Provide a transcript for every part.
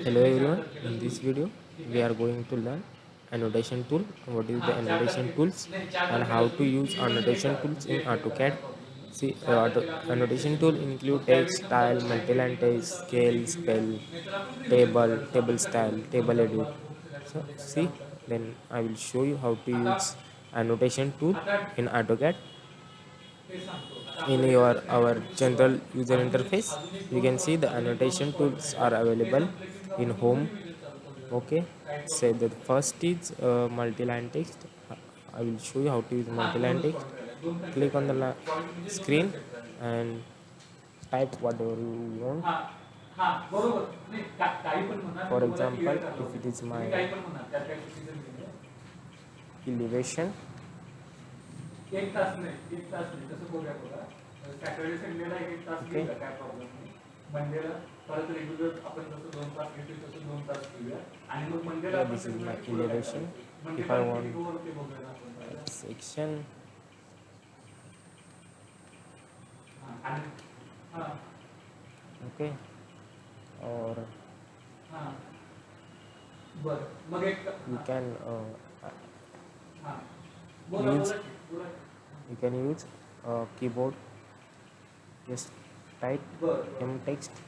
Hello everyone, in this video we are going to learn annotation tool, what is the annotation tools and how to use annotation tools in AutoCAD. See, annotation tool include text, style, multi-line text, scale, spell, table style, table edit. So see, then I will show you how to use annotation tool in AutoCAD. In your our general user interface, you can see the annotation tools are available in home. Okay, say the first is multi-line text. I will show you how to use multi-line text. Click on the screen and type whatever you want. For example, if it is my elevation, एक तास नाही तसं बोलूया बघा. Saturday संडेला एक तास okay, घेऊया, काय problem नाही. मंडेला परत रेग्युलर आपण जसं 2 तास घेतोय तसं 2 तास घेऊया आणि मग मंडेला yeah, आपण this is my सगळं elevation. If I मंडेला किती want ओव्हर ते बघूया आपण. section, आणि हां okay, or हां बरं मग एक you can हां बोला use बोला you can use keyboard, just type बरं m text,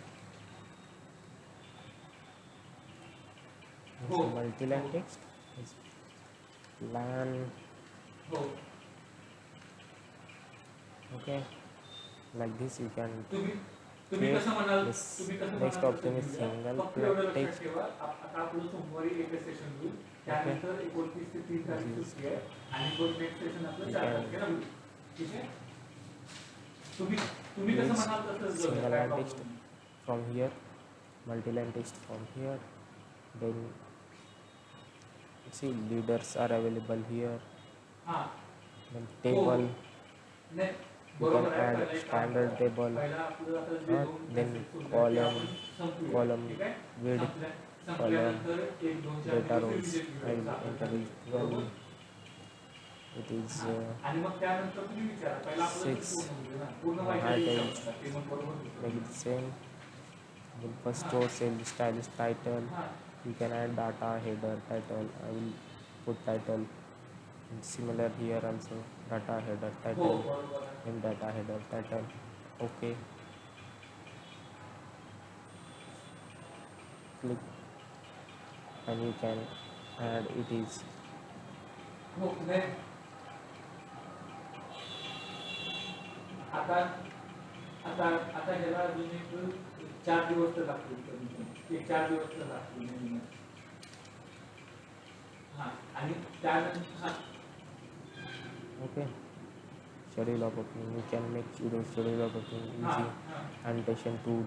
हो multi-line text, plan, हो okay, like this you can तुम्ही create कसं म्हणाल this. तुम्ही कसं Next म्हणाल option is single फक्त एवढं लक्षात text. ठेवा आता आपलं सोमवारी एक सेशन होईल त्यानंतर 29 ते 30 तारीख सुट्टी आहे आणि तो नेक्स्ट सेशन आपलं 4 तारखेला होईल. ठीक आहे तुम्ही तुम्ही कसं use म्हणाल तसं single काय line text problem from here, multi-line text from here, then see leaders are available here, हां then table नाही you can बरोबर आहे. add पहिला एक काम standard करा. table, पहिला आपलं आता जे दोन then message सोडले ते column, आपण संपवूया. column ठीक आहे width, column, संपल्यानंतर 1 2 4 data दिवस rows. revision I will घेऊया enter आपण. it 12. It is आणि मग त्यानंतर तुम्ही विचारा पहिला आपलं 6. पूर्ण होईल ना पूर्ण Height व्हायचं age, ते मग बरोबर होईल. make it same. Then first row cell stylish title. You can add data header title. I will put title. And similar here also data header हो title बरोबर आहे. and data header title. Okay, click and you can add it is हो नाही आता आता आता ह्याला अजून एक 4 दिवस तर लागतील कमी कमी. एक 4 दिवस तर लागतील नवीन. हां आणि त्यानंतर हां okay. Schedule of opening. You can make schedule of opening हां easy. हां Annotation tool.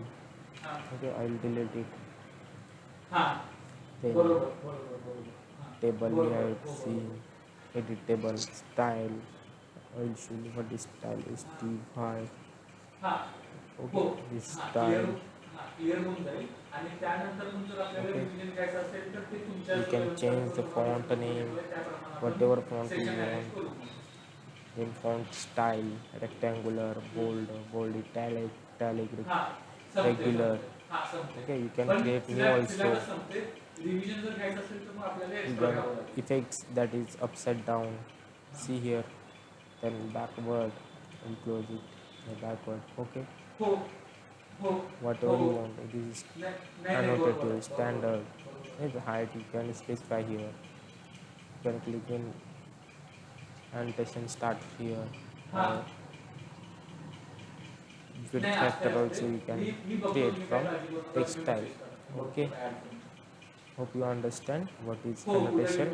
हां Okay, I will delete it. हां Then बरोबर बरोबर बरोबर हां table बरोबर layout, हो see edit table style. I will show you what is style is T5. हां हो Okay, this हां style. क्लिअर होऊन जाईल आणि त्यानंतर मग जर आपल्याला Okay, रिव्हिजन करायचं असेल तर ते तुमच्या you can change the font name, whatever font you want. Then font style, rectangular, bold, italic, हां संपते regular. हां संपते. Okay, you can पण create new सिलेबस also. संपते. रिव्हिजन जर घ्यायचं असेल तर मग आपल्याला You एक्स्ट्रा can घ्यावं लागेल. effects that is upside down. See here. Then backward and close it. Backward. Okay. हो हो Whatever हो you want. This is नाही नाही बरोबर annotative आहे, standard. बरोबर. And the height you can specify here. You can click in annotation start here. हां Width नाही असते factor असते also you can मी बघतो create मी काय from काळजी करतो text मी style. मेसेज करतो. Okay. काय अडचण नाही. Hope you understand what is हो annotation. उद्या